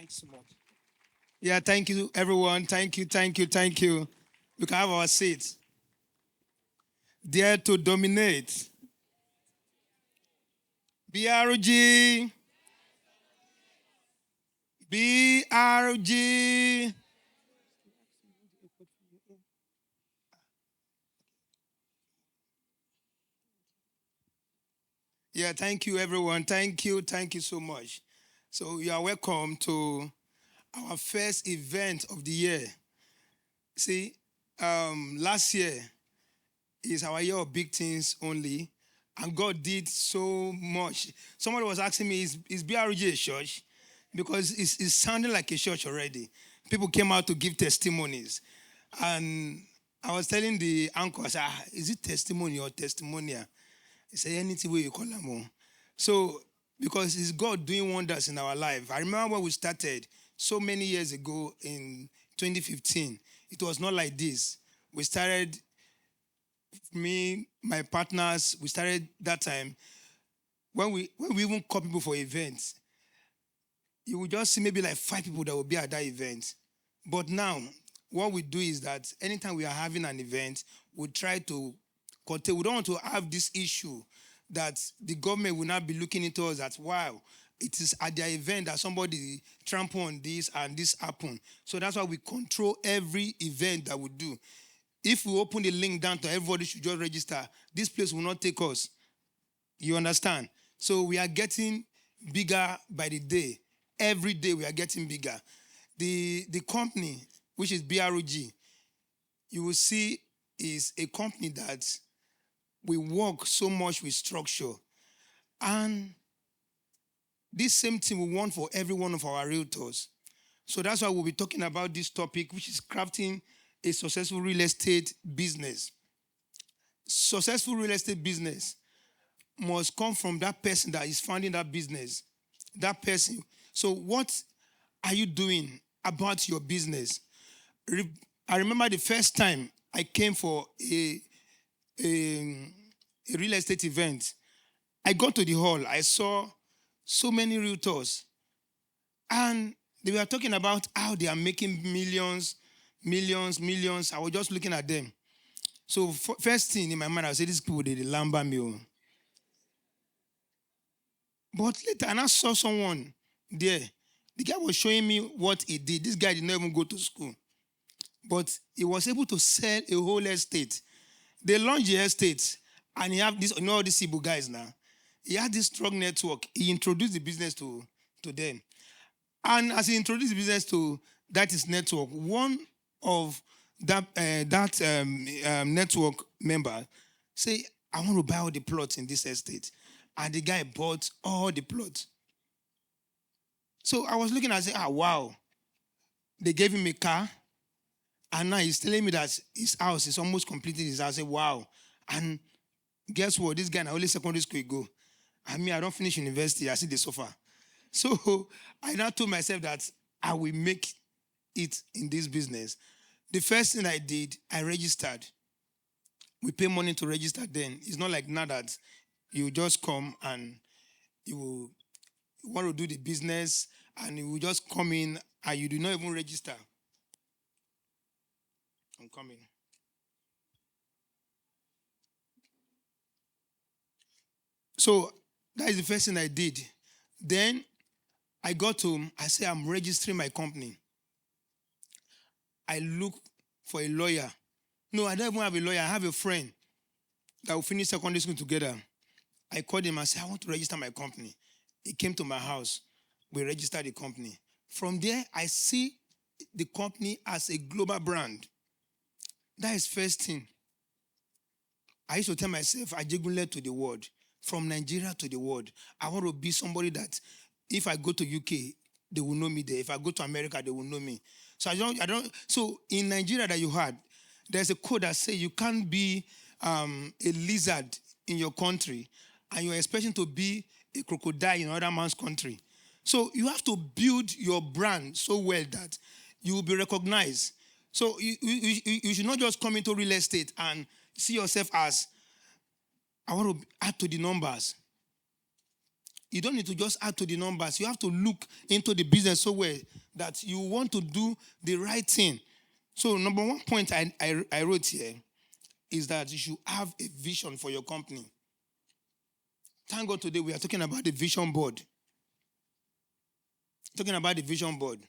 Thanks so much. Yeah, thank you, everyone. Thank you. We can have our seats. Dare to dominate. BRG. BRG. Yeah, thank you, everyone. Thank you so much. So you are welcome to our first event of the year. See, last year is our year of big things only, and God did so much. Somebody was asking me, is BRG a church? Because it's sounding like a church already. People came out to give testimonies. And I was telling the uncle, I said, is it testimony or testimonial? He said, anything way you call them. So, because it's God doing wonders in our life. I remember when we started so many years ago in 2015. It was not like this. We started, me, my partners, we started that time. When we even call people for events, you will just see maybe like 5 people that will be at that event. But now, what we do is that anytime we are having an event, we try to curtail. We don't want to have this issue that the government will not be looking into us as, wow, it is at their event that somebody trample on this and this happen. So that's why we control every event that we do. If we open the link down to everybody should just register, this place will not take us. You understand? So we are getting bigger by the day. Every day we are getting bigger. The company, which is BROG, you will see is a company that we work so much with structure. And this same thing we want for every one of our realtors. So that's why we'll be talking about this topic, which is crafting a successful real estate business. Successful real estate business must come from that person that is founding that business. That person. So what are you doing about your business? I remember the first time I came for a, a real estate event. I got to the hall. I saw so many realtors, and they were talking about how they are making millions, millions, millions. I was just looking at them. So first thing in my mind, I said, these people, they lamba me. Oh. But later, and I saw someone there. The guy was showing me what he did. This guy did not even go to school. But he was able to sell a whole estate. They launched the estate, and he have this, you know, all these Cebu guys now. He had this strong network. He introduced the business to them. And as he introduced the business to that his network, one of that network member say, I want to buy all the plots in this estate. And the guy bought all the plots. So I was looking and I said, wow. They gave him a car. And now he's telling me that his house is almost completed. His house. I said, wow. And guess what? This guy in only secondary school he go. I mean, I don't finish university. I see the sofa. So I now told myself that I will make it in this business. The first thing I did, I registered. We pay money to register then. It's not like now that you just come and you will want to do the business and you will just come in and you do not even register. I'm coming. So that is the first thing I did. Then I got home. I said, I'm registering my company. I look for a lawyer. No, I don't even have a lawyer. I have a friend that will finish secondary school together. I called him and said, I want to register my company. He came to my house. We registered the company. From there, I see the company as a global brand. That is first thing. I used to tell myself, I led to the world. From Nigeria to the world. I want to be somebody that if I go to UK, they will know me there. If I go to America, they will know me. So so in Nigeria that you had, there's a code that says you can't be a lizard in your country and you're expecting to be a crocodile in another man's country. So you have to build your brand so well that you will be recognized. So you should not just come into real estate and see yourself as, I want to add to the numbers. you don't need to just add to the numbers. You have to look into the business so well that you want to do the right thing. So number one point I wrote here is that you should have a vision for your company. Thank God today we are talking about the vision board. Talking about the vision board.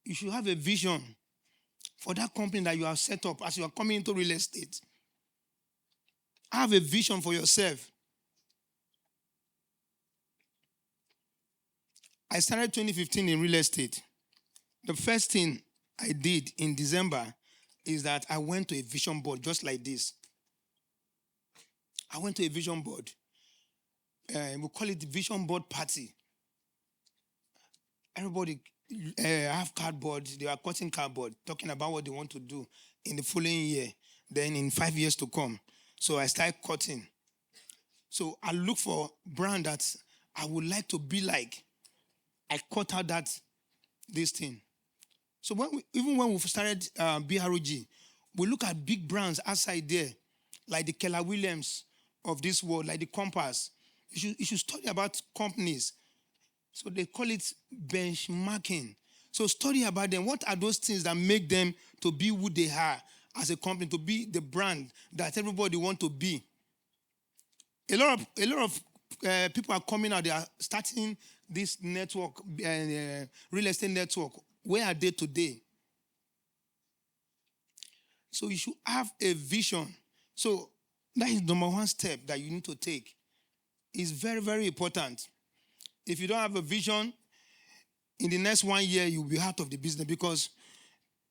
You should have a vision for that company that you have set up as you are coming into real estate. Have a vision for yourself. I started 2015 in real estate. The first thing I did in December is that I went to a vision board just like this. I went to a vision board. We call it the vision board party. Everybody have cardboard. They are cutting cardboard, talking about what they want to do in the following year, then in 5 years to come. So I started cutting. So I look for brand that I would like to be like. I cut out this thing. So even when we started BROG, we look at big brands outside there, like the Keller Williams of this world, like the Compass. You should study about companies. So they call it benchmarking. So study about them. What are those things that make them to be who they are as a company, to be the brand that everybody want to be? A lot of people are coming out. They are starting this network, real estate network. Where are they today? So you should have a vision. So that is number one step that you need to take. It's very, very important. If you don't have a vision, in the next 1 year, you'll be out of the business, because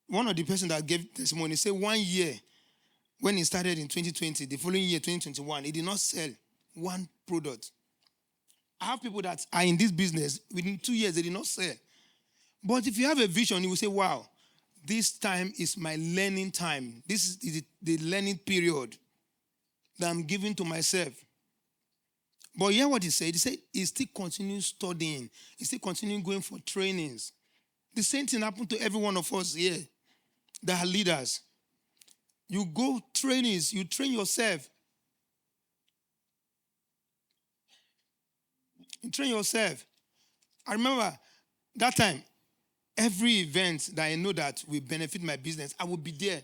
one of the person that gave testimony said 1 year, when he started in 2020, the following year, 2021, he did not sell one product. I have people that are in this business, within 2 years, they did not sell. But if you have a vision, you will say, wow, this time is my learning time. This is the learning period that I'm giving to myself. But hear what he said. He said he still continues studying. He still continues going for trainings. The same thing happened to every one of us here that are leaders. You go trainings, you train yourself. You train yourself. I remember that time, every event that I know that will benefit my business, I will be there.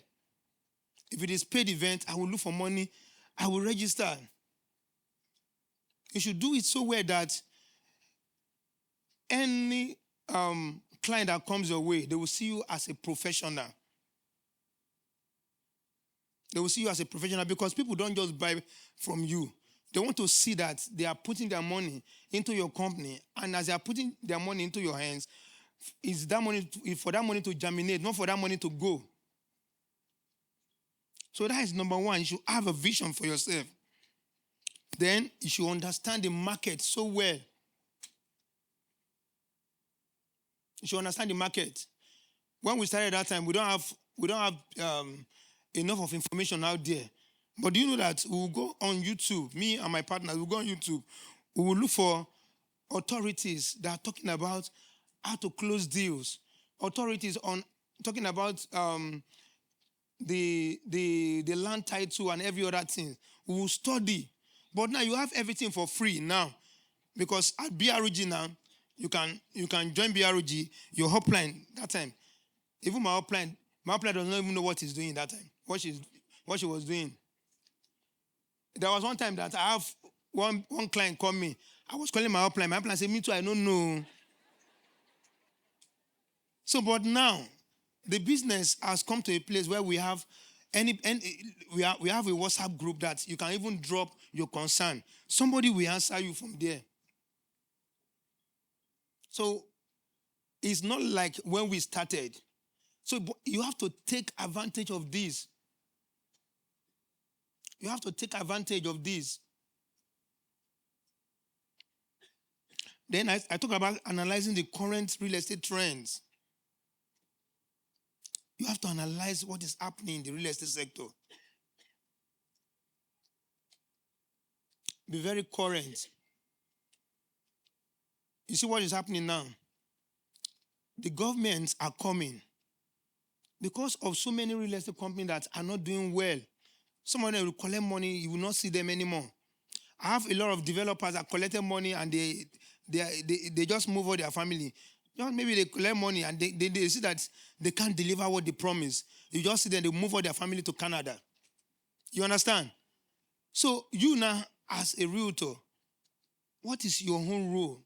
If it is paid event, I will look for money. I will register. You should do it so well that any client that comes your way, they will see you as a professional. They will see you as a professional, because people don't just buy from you. They want to see that they are putting their money into your company, and as they are putting their money into your hands, is for that money to germinate, not for that money to go. So that is number one. You should have a vision for yourself. Then you should understand the market so well. You should understand the market. When we started that time, we don't have enough of information out there. But do you know that we will go on YouTube, me and my partners will go on YouTube. We will look for authorities that are talking about how to close deals. Authorities on talking about the land title and every other thing. We will study. But now you have everything for free now. Because at BRG now, you can join BRG, your upline that time. Even my upline does not even know what he's doing that time. What she was doing. There was one time that I have one client call me. I was calling my upline. My upline said, me too, I don't know. So, but now, the business has come to a place where we have we have a WhatsApp group that you can even drop your concern. Somebody will answer you from there. So, it's not like when we started. So, you have to take advantage of this. You have to take advantage of this. Then I talk about analyzing the current real estate trends. You have to analyze what is happening in the real estate sector. Be very current. You see what is happening now? The governments are coming. Because of so many real estate companies that are not doing well, some of them will collect money, you will not see them anymore. I have a lot of developers that collected money and they just move all their family. Just maybe they collect money and they see that they can't deliver what they promise. You just see them, they move all their family to Canada. You understand? So you now, as a realtor, what is your own role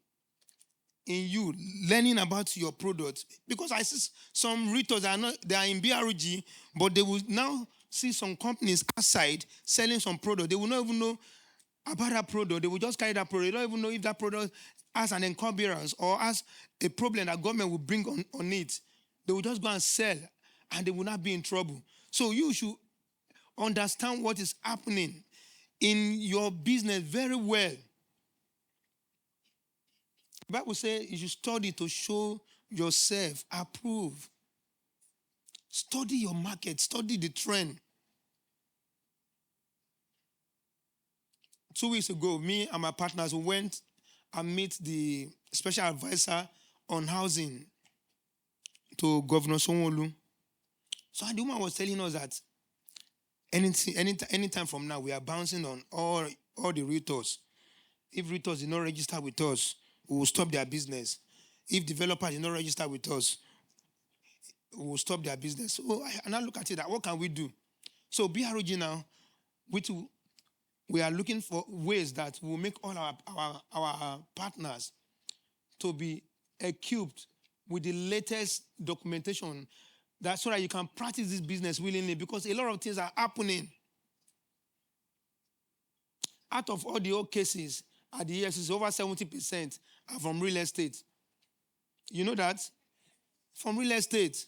in you learning about your product? Because I see some realtors are not, they are in BRG, but they will now see some companies outside selling some product. They will not even know about that product. They will just carry that product. They don't even know if that product has an encumbrance or has a problem that government will bring on it. They will just go and sell and they will not be in trouble. So you should understand what is happening in your business very well. The Bible says you should study to show yourself approved. Study your market, study the trend. 2 weeks ago, me and my partners went and meet the special advisor on housing to Governor Sonwolu. So the woman was telling us that anytime from now, we are bouncing on all the realtors. If realtors did not register with us, we will stop their business. If developers did not register with us, we will stop their business. So I now look at it, that what can we do? So BRG now, we are looking for ways that will make all our partners to be equipped with the latest documentation, that so that you can practice this business willingly, because a lot of things are happening. Out of all the old cases at the EFCC, over 70% are from real estate. You know that? From real estate.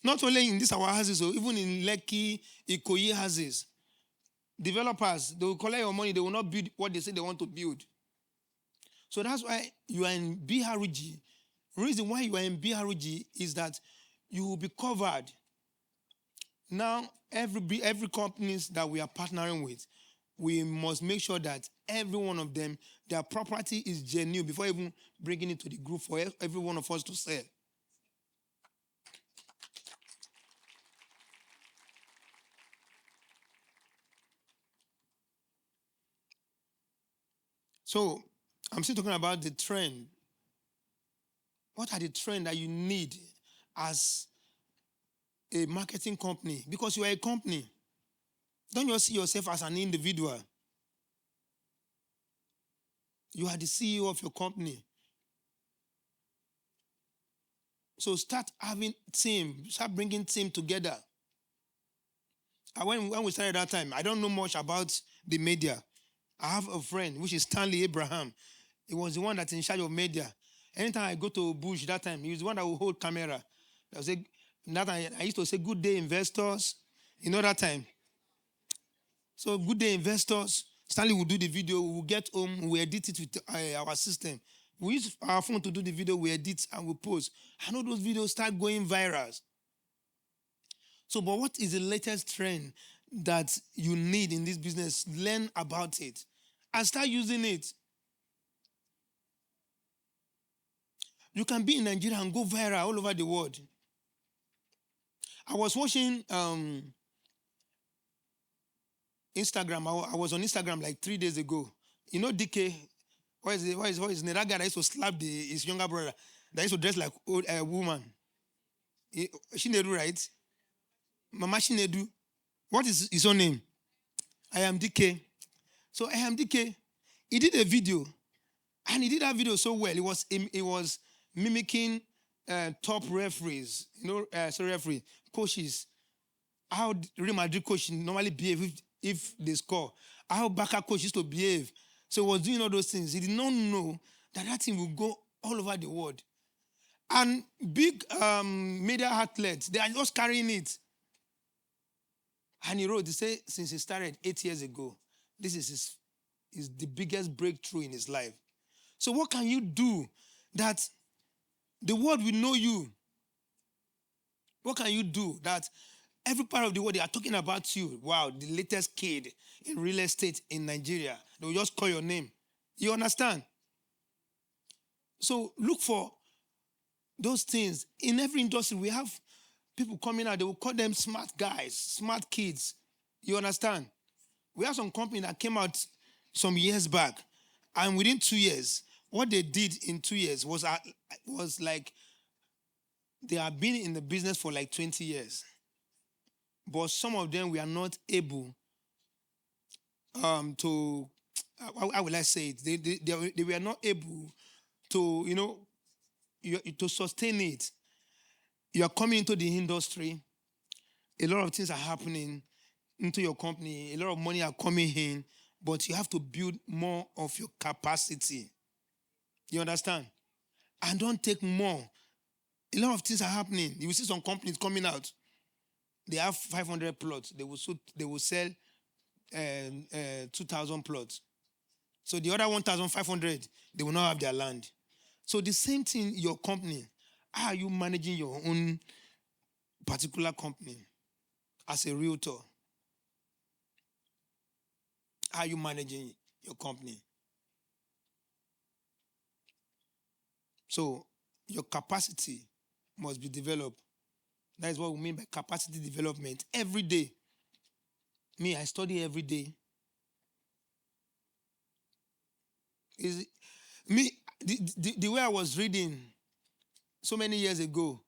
Not only in these our houses, or even in Lekki, Ikoyi houses. Developers, they will collect your money, they will not build what they say they want to build. So that's why you are in BRG. The reason why you are in BRG is that you will be covered. Now, every companies that we are partnering with, we must make sure that every one of them, their property is genuine before even bringing it to the group for every one of us to sell. So, I'm still talking about the trend. What are the trends that you need as a marketing company? Because you are a company. Don't just see yourself as an individual. You are the CEO of your company. So start having team, start bringing team together. And when we started that time, I don't know much about the media. I have a friend, which is Stanley Abraham. He was the one that's in charge of media. Anytime I go to Bush that time, he was the one that will hold camera. I used to say, good day, investors. You know that time. So good day, investors. Stanley will do the video. We will get home. We edit it with our system. We use our phone to do the video. We edit and we post. I know those videos start going viral. So, but what is the latest trend that you need in this business? Learn about it and start using it. You can be in Nigeria and go viral all over the world. I was watching Instagram. I was on Instagram like 3 days ago. You know DK, what is his name? That guy that used to slap his younger brother, that used to dress like a woman. Shinedu, right? Mama Shinedu. What is his own name? I am DK. So I am DK. He did a video, and he did that video so well. It was mimicking top referees, coaches. How Real Madrid coach normally behave if they score. How Barca coach used to behave. So he was doing all those things. He did not know that thing will go all over the world. And big media athletes, they are just carrying it. And he said, since he started 8 years ago, this is the biggest breakthrough in his life. So what can you do that the world will know you? What can you do that every part of the world, they are talking about you? Wow, the latest kid in real estate in Nigeria. They will just call your name. You understand? So look for those things. In every industry, we have people coming out. They will call them smart guys, smart kids. You understand? We have some company that came out some years back, and within 2 years, what they did in 2 years was like they have been in the business for like 20 years. But some of them we are not able to, how will I say it? They were not able to, to sustain it. You are coming into the industry, a lot of things are happening into your company, a lot of money are coming in, but you have to build more of your capacity. You understand? And don't take more. A lot of things are happening. You will see some companies coming out. They have 500 plots. They will sell 2,000 plots. So the other 1,500, they will not have their land. So the same thing, your company. How are you managing your own particular company as a realtor? How are you managing your company? So your capacity must be developed. That is what we mean by capacity development. Every day. Me, I study every day. The way I was reading so many years ago,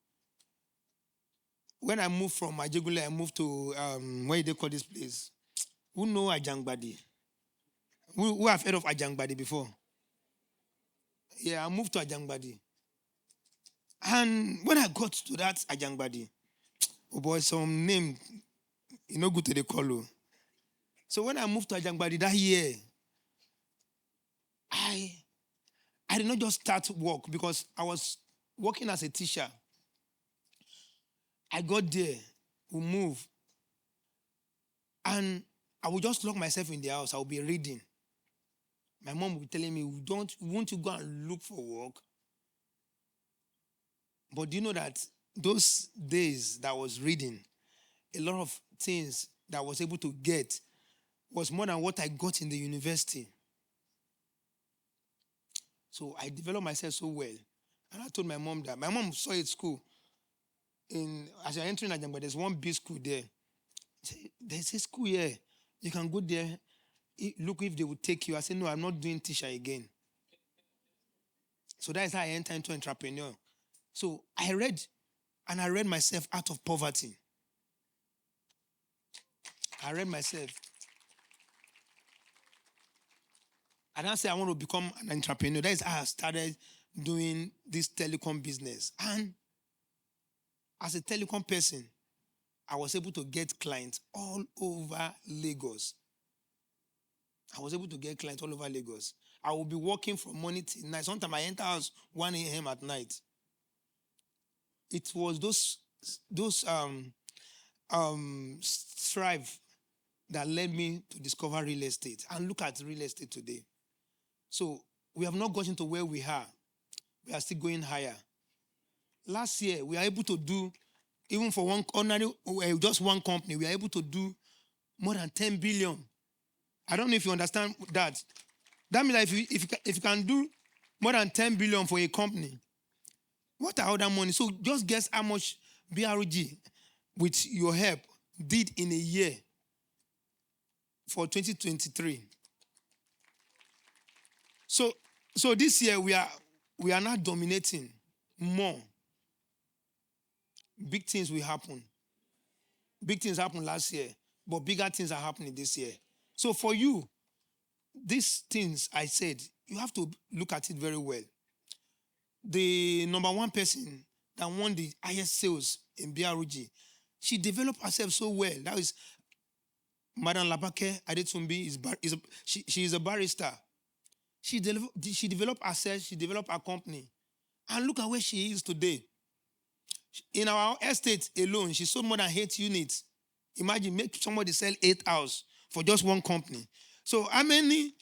when I moved from Ajegule, I moved to, where they call this place? Who know Ajangbadi? Who have heard of Ajangbadi before? Yeah, I moved to Ajangbadi. And when I got to that Ajangbadi, oh boy, some name, good to the call. So when I moved to Ajangbadi that year, I did not just start work because I was working as a teacher. I got there, we moved, and I would just lock myself in the house. I would be reading. My mom would be telling me, won't you go and look for work? But do you know that those days that I was reading, a lot of things that I was able to get was more than what I got in the university. So I developed myself so well. And I told my mom that. My mom saw it at school. As you're entering Ajangba, there's one big school there. There's a school here. You can go there, look if they will take you. I said, no, I'm not doing teacher again. So that is how I entered into entrepreneur. So I read myself out of poverty. I read myself. I didn't say I want to become an entrepreneur. That is how I started doing this telecom business. And as a telecom person, I was able to get clients all over Lagos. I will be working from morning till night. Sometimes I enter house 1 a.m. at night. It was those strive that led me to discover real estate. And look at real estate today. So we have not gotten to where we are. We are still going higher. Last year, we are able to do, even for just one company, we are able to do more than 10 billion. I don't know if you understand that. That means that if you can do more than 10 billion for a company, what are other money? So just guess how much BRG, with your help, did in a year for 2023. So this year we are not dominating more. Big things will happen. Big things happened last year, but bigger things are happening this year. So for you, these things I said, you have to look at it very well. The number one person that won the highest sales in BRG, she developed herself so well. That is Madam Labake Adetumbi. She is a barrister. She developed herself, she developed her company. And look at where she is today. In our estate alone, she sold more than 8 units. Imagine, make somebody sell 8 houses for just one company. So how many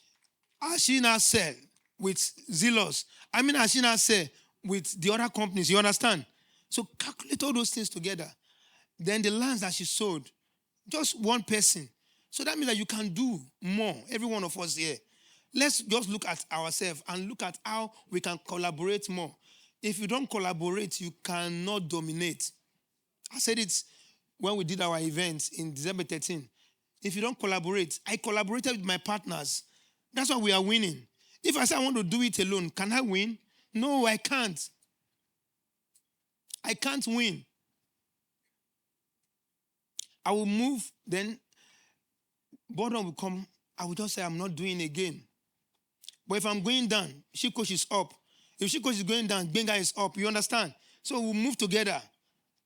has she now sell with Zelos? How many has she now sell with the other companies? You understand? So calculate all those things together. Then the lands that she sold, just one person. So that means that you can do more, every one of us here. Let's just look at ourselves and look at how we can collaborate more. If you don't collaborate, you cannot dominate. I said it when we did our events in December 13. if you don't collaborate. I collaborated with my partners. That's why we are winning. If I say I want to do it alone, can I win? No, I can't. I can't win. I will move, then boredom will come. I will just say I'm not doing again. But if I'm going down, she coach is up. If she coach is going down, Benga is up. You understand? So we'll move together.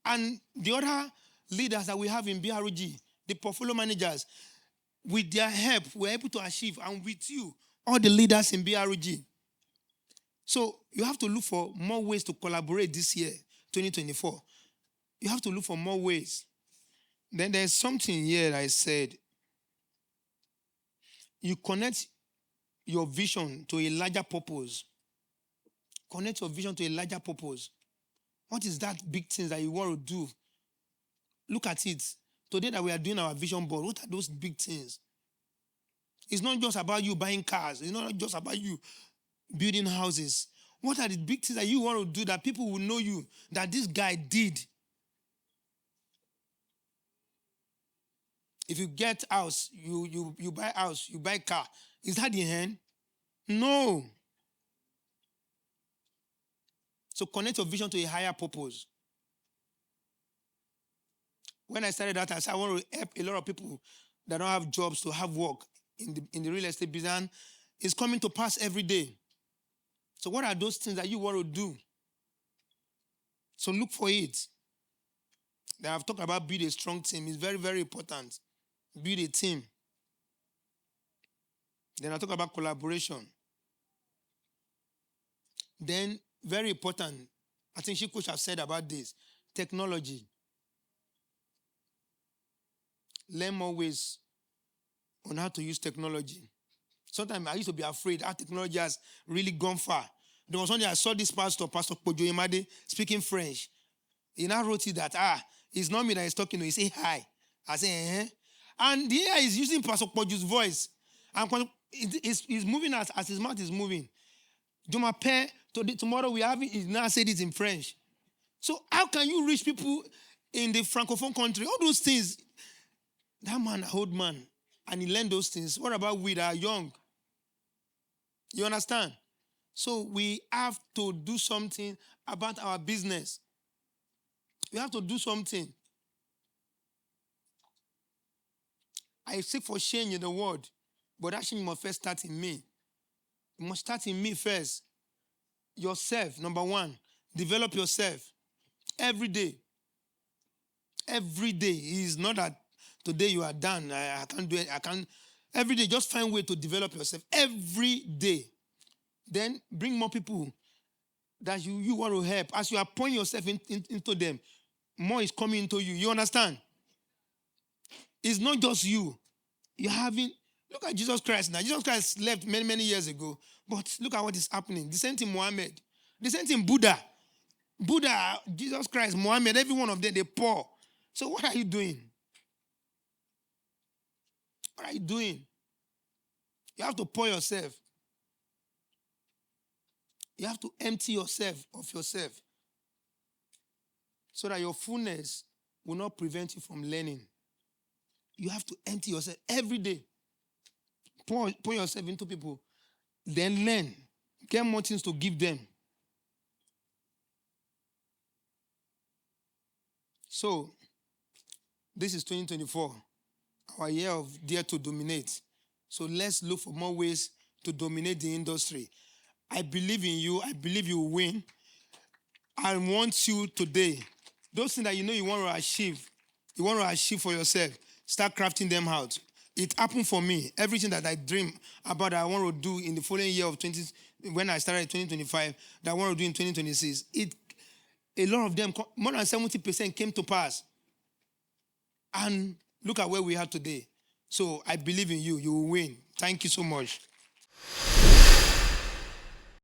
And the other leaders that we have in BRG, the portfolio managers, with their help, we're able to achieve. And with you, all the leaders in BRG. So you have to look for more ways to collaborate this year, 2024. You have to look for more ways. Then there's something here that I said. You connect your vision to a larger purpose. Connect your vision to a larger purpose. What is that big thing that you want to do? Look at it. Today that we are doing our vision board, what are those big things? It's not just about you buying cars. It's not just about you building houses. What are the big things that you want to do that people will know you, that this guy did? If you get house, you buy house, you buy car. Is that the end? No. So connect your vision to a higher purpose. When I started that, I said I want to help a lot of people that don't have jobs to have work in the real estate business. It's coming to pass every day. So what are those things that you want to do? So look for it. Then I've talked about build a strong team. It's very, very important. Build a team. Then I talk about collaboration. Then, very important, I think Shikosh have said about this, technology. Learn more ways on how to use technology. Sometimes I used to be afraid how technology has really gone far. There was one day I saw this Pastor Kojo Imade, speaking French. He now wrote it that, it's not me that is talking to. He say hi. I say, And the AI is using Pastor Kojo's voice. And he's moving as his mouth is moving. Tomorrow we have it, he now said it in French. So how can you reach people in the Francophone country? All those things. That man, an old man, and he learned those things. What about we that are young? You understand? So we have to do something about our business. We have to do something. I seek for change in the world, but that change must first start in me. It must start in me first. Yourself, number one. Develop yourself. Every day. Every day. It is not that today you are done. I can't do it. Every day, just find a way to develop yourself. Every day. Then bring more people that you want to help. As you are pouring yourself into them, more is coming into you. You understand? It's not just you. Look at Jesus Christ now. Jesus Christ left many, many years ago. But look at what is happening. The same thing Muhammad. The same thing Buddha. Jesus Christ, Muhammad, every one of them, they pour. So what are you doing? What are you doing? You have to pour yourself. You have to empty yourself of yourself so that your fullness will not prevent you from learning. You have to empty yourself every day. Pour yourself into people. Then learn. Get more things to give them. So, this is 2024. Our year of Dare to Dominate. So let's look for more ways to dominate the industry. I believe in you. I believe you will win. I want you today. Those things that you know you want to achieve for yourself, start crafting them out. It happened for me. Everything that I dream about that I want to do in the following year of when I started in 2025, that I want to do in 2026, a lot of them, more than 70% came to pass. And look at where we are today. So I believe in you. You will win. Thank you so much.